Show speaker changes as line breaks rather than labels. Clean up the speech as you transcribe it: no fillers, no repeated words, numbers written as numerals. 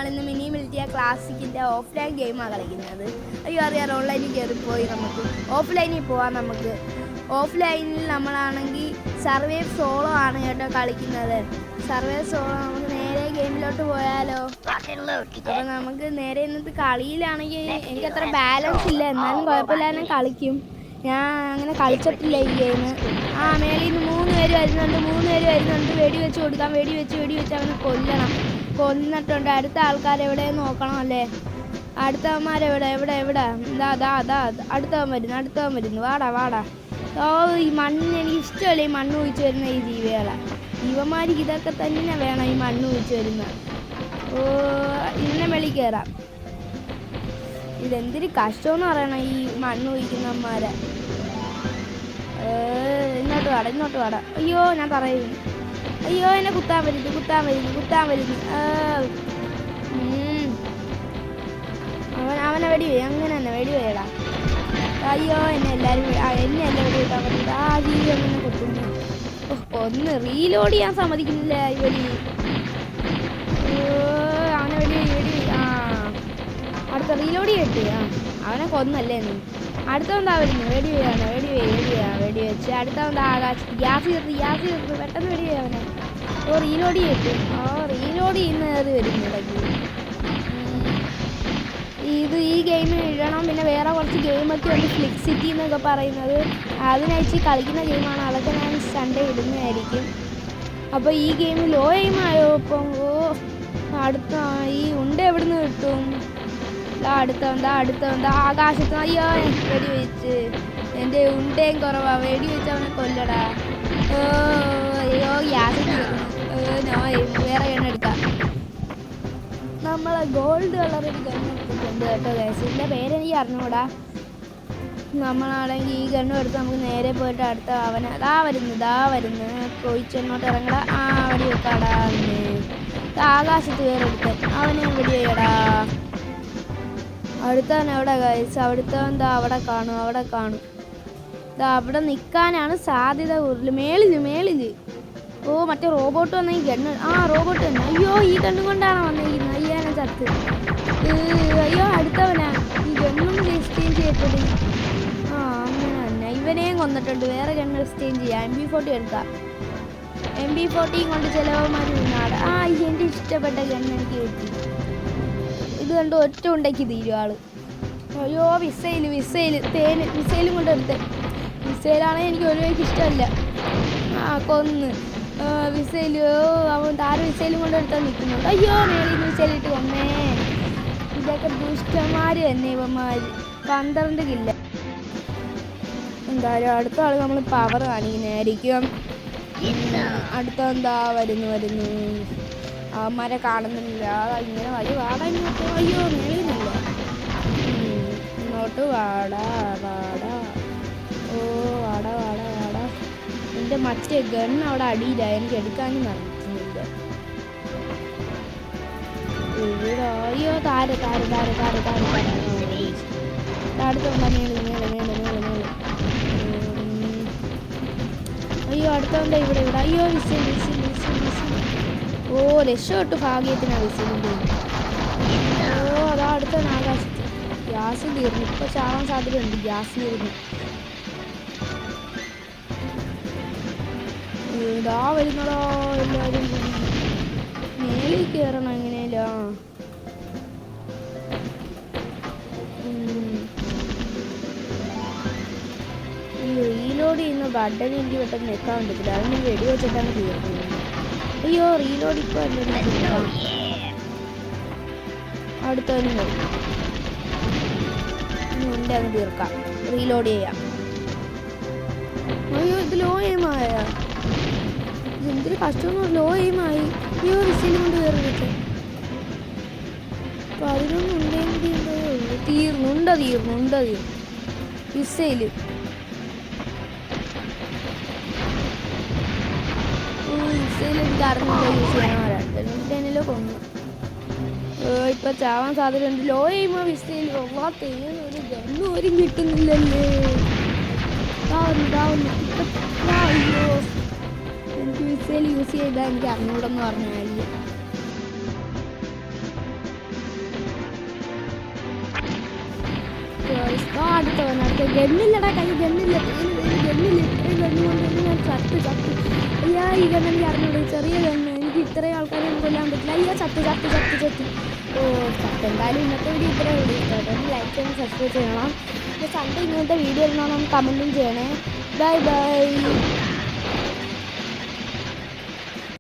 നമ്മളിന്ന് mini മിലിറ്റിയ ക്ലാസിക്കിൻ്റെ offline ഗെയിമാണ് കളിക്കുന്നത്. അയ്യോ അറിയാം, ഓൺലൈനിൽ കയറിപ്പോയി. നമുക്ക് ഓഫ്ലൈനിൽ പോവാം. നമുക്ക് ഓഫ്ലൈനിൽ നമ്മളാണെങ്കിൽ സർവൈവ് സോളോ ആണ് കേട്ടോ കളിക്കുന്നത്. സർവൈവ് സോളോ നമുക്ക് നേരെ ഗെയിമിലോട്ട് പോയാലോ? അപ്പോൾ നമുക്ക് നേരെ ഇന്നത്തെ കളിയിലാണെങ്കിൽ എനിക്കത്ര ബാലൻസ് ഇല്ല, എന്നാലും കുഴപ്പമില്ലാതെ കളിക്കും. ഞാൻ അങ്ങനെ കളിച്ചിട്ടില്ല ഈ ഗെയിം. മേളിൽ നിന്ന് 3 പേര് വരുന്നുണ്ട്. വെടി വെച്ച് കൊടുക്കാം. വെടി വെച്ച് അവനെ കൊന്നിട്ടുണ്ട്. അടുത്ത ആൾക്കാർ എവിടെ നോക്കണം അല്ലേ? അടുത്തവന്മാരെവിടെ? എവിടെ? അതാ അടുത്തവൻ വരുന്നു. വാടാ. ഓ, ഈ മണ്ണ് എനിക്ക് ഇഷ്ടമല്ല. ഈ മണ്ണ് ഒഴിച്ച് വരുന്ന ഈ ജീവികളെ. ഇവന്മാർക്ക് ഇതൊക്കെ തന്നെ വേണം, ഈ മണ്ണ് ഒഴിച്ച് വരുന്ന. ഓ, ഇതിനെ വെളി കയറാം. ഇതെന്തൊരു കഷ്ടമെന്ന് പറയണം ഈ മണ്ണ് ഒഴിക്കുന്നവന്മാരെ. ഇങ്ങോട്ട് വാടാ. അയ്യോ, ഞാൻ പറയുന്നു. അയ്യോ, എന്നെ കുത്താൻ വരുന്നു. അവനെ വെടി പോയി. അങ്ങനെ തന്നെ വെടി പോയടാ. അയ്യോ, എന്നെ എല്ലാവരും വെടി കിട്ടാൻ പറ്റില്ല. ആ ജീവി അങ്ങനെ കുത്തുന്നു. ഒന്ന് റീലോഡ് ചെയ്യാൻ സമ്മതിക്കുന്നില്ല ഈ വെടി. അവനെ വെടി. അടുത്ത റീലോഡ് ചെയ്തിട്ട് അവനെ കൊന്നല്ലേ നീ. അടുത്തവന്താ വരുന്നു. വെടി വെച്ച് അടുത്തവന്താ ആകാശത്ത് ഗ്യാസ് തീർത്ത് പെട്ടെന്ന് വെടി പോയി അവനെ. റീലോഡ് ചെയ്തിട്ട് റീലോഡ് ചെയ്യുന്നത് വരുന്നുണ്ടെങ്കിൽ ഈ ഗെയിമിൽ ഇടണം. പിന്നെ വേറെ കുറച്ച് ഗെയിമൊക്കെ ഉണ്ട്, ഫ്ലിക് സിറ്റി എന്നൊക്കെ പറയുന്നത്. അതിനയച്ച് കളിക്കുന്ന ഗെയിമാണ്. അതൊക്കെ ഞാൻ സൺഡേ ഇടുന്നതായിരിക്കും. അപ്പോൾ ഈ ഗെയിം ലോ എയിമായോ ഇപ്പം? അടുത്ത ഈ ഉണ്ട എവിടുന്ന് കിട്ടും? അടുത്തവന്താ ആകാശത്ത്. അയ്യോ, വെടി വെച്ച് എൻ്റെ ഉണ്ടയും കുറവാ. വെടി വെച്ച് അവനെ കൊല്ലടാ. അയ്യോ, ഗ്യാസ് വേറെ ഗണ്ണെടുക്കാം. നമ്മളെ ഗോൾഡ് കളറിൽ ഗണ്ണെടുത്തിട്ടുണ്ട് കേട്ടോ ഗൈസ്. ഇതിൻ്റെ പേരെനിക്ക് അറിഞ്ഞൂടാ. നമ്മളാണെങ്കിൽ ഈ ഗണ്ണ് എടുത്ത് നമുക്ക് നേരെ പോയിട്ട് അടുത്ത അവനെ ദാ വരുന്നു. കൊയിച്ചെങ്ങോട്ട് ഇറങ്ങടാ. വെടി വെക്കാടാ. ആകാശത്ത് വേറെ എടുത്ത് അവനെ വെടി ചെയ്യടാ. അടുത്തവൻ എവിടെ ഗൈസ്? അടുത്തവൻ അവിടെ കാണും. അവിടെ നിൽക്കാനാണ് സാധ്യത കൂടുതൽ. മേളില്. ഓ, മറ്റേ റോബോട്ട് വന്ന ഈ ഗണ്ണ്. റോബോട്ട് തന്നെ. അയ്യോ, ഈ ഗണ്ണും കൊണ്ടാണ് വന്നിരിക്കുന്നത്. അയ്യാനെ ചത്ത്. അയ്യോ, അടുത്തവനാ. ഈ ഗണ്ണൊന്നും എക്സ്ചേഞ്ച് ചെയ്തിട്ട് അങ്ങനെ തന്നെ ഇവനെയും കൊന്നിട്ടുണ്ട്. വേറെ ഗണ്ണ് എക്സ്ചേഞ്ച് ചെയ്യാം. MP40 എടുക്കാം. MP40 കൊണ്ട് ചിലവന്മാർ നിന്നാട്. എൻ്റെ ഇഷ്ടപ്പെട്ട ഗണ്ണ് എനിക്ക് കിട്ടി. ഇത് കണ്ട് ഒറ്റ ഉണ്ടയ്ക്ക് തീരും ആള്. അയ്യോ, മിസൈലും കൊണ്ടെടുത്ത്. മിസൈലാണെങ്കിൽ എനിക്ക് ഒരു വഴിക്ക് ഇഷ്ടമല്ല. കൊന്ന് മിസൈല്. അവൻ മിസൈലും കൊണ്ടെടുത്താൽ നിൽക്കുന്നുണ്ട്. അയ്യോ, മേളിൽ മിസൈലിട്ട് കൊന്നേ. ഇതൊക്കെ ദുഷ്ടന്മാർ തന്നെ ഇവന്മാർ. 12 കില്ല. എന്തായാലും അടുത്ത ആൾ നമ്മൾ പവർ കാണിക്കുന്നതായിരിക്കും. അടുത്തെന്താ വരുന്നു. അവന്മാരെ കാണുന്നില്ല. ഇങ്ങനെ വഴി വാടാ ഇങ്ങോട്ട്. അയ്യോ, മേളിന്നില്ല. ഇങ്ങോട്ട് വാടാ. ഓ, വാടാ. എൻ്റെ മറ്റേ ഗണ്ണ് അവിടെ അടിയിലായി. എനിക്ക് എടുക്കാനും നടക്കുന്നില്ല. അയ്യോ, താര അടുത്തുണ്ടാ. മേള്. അയ്യോ, അടുത്തുണ്ട് ഇവിടെ. അയ്യോ, വിസിൽ. ഓ, രക്ഷപ്പെട്ടു ഭാഗ്യത്തിനാ വിസിലിൻ്റെ. അതാ അടുത്താണ് ആകാശത്ത്. ഗ്യാസ് തീർന്നു. ഇപ്പോൾ ചാവാൻ സാധ്യതയുണ്ട്. ഗ്യാസ് തീർന്നു. ഇതാ വരുന്നതോ എല്ലാവരും. മേളിൽ കയറണം എങ്ങനെയല്ലോ. റീലോഡ് ചെയ്യുന്ന ബട്ടൺ എനിക്ക് പെട്ടെന്ന് നിൽക്കാൻ പറ്റത്തില്ല. അതിന് വെടി വെച്ചിട്ടാണ് തീർക്കുന്നത്. അയ്യോ, റീലോഡ് ഇപ്പോൾ അല്ലേ. അടുത്തവനും ഉണ്ട്. അങ്ങ് തീർക്കാം. റീലോഡ് ചെയ്യാം. അയ്യോ, ഇത് ലോ എയിമായ. എന്തൊരു കഷ്ടമൊന്നും. ലോ എയിമായി. അയ്യോ, വിസിലും കൊണ്ട് കയറി വെച്ചു. 11 ഉണ്ടെങ്കിൽ തീർന്നു. വിസയില് എനിക്ക് അറിഞ്ഞില്ല യൂസ് ചെയ്യാനോ കൊന്നു. ഇപ്പൊ ചാവാൻ സാധ്യതയുണ്ട്. ലോ എയിമോ വിസയിൽ ഒരു ഗണ്ണും ഒരു കിട്ടുന്നില്ലല്ലേ. അയ്യോ, എനിക്ക് വിസയിൽ യൂസ് ചെയ്താൽ എനിക്ക് അറിഞ്ഞൂടെന്ന് പറഞ്ഞാൽ അടുത്ത ഗണ്ണില്ലടാ, കൈ ഗണ്ണില്ല, ഗണ്ണില്ല. ഇത്രയും ഗണ്ണ് കൊണ്ടുവന്ന് ഞാൻ ചത്ത്. അയ്യാ, ഈ ഗണ്ണ് എനിക്ക് അറിഞ്ഞൂടെ, ചെറിയ ഗണ്ണ്, എനിക്ക് ഇത്രയും ആൾക്കാരെ കൊല്ലാൻ പറ്റില്ല. അയ്യാ, ചത്ത്. ഓ ചത്ത്. എന്തായാലും ഇന്നത്തെ വീഡിയോ ഇത്രയും വീഡിയോ ഇഷ്ടമായിട്ട് ലൈക്ക് ചെയ്യണം, സബ്സ്ക്രൈബ് ചെയ്യണം. സൺഡേ ഇങ്ങനത്തെ വീഡിയോ ഇടണമെന്ന് കമൻറ്റും ചെയ്യണേ. ബൈ.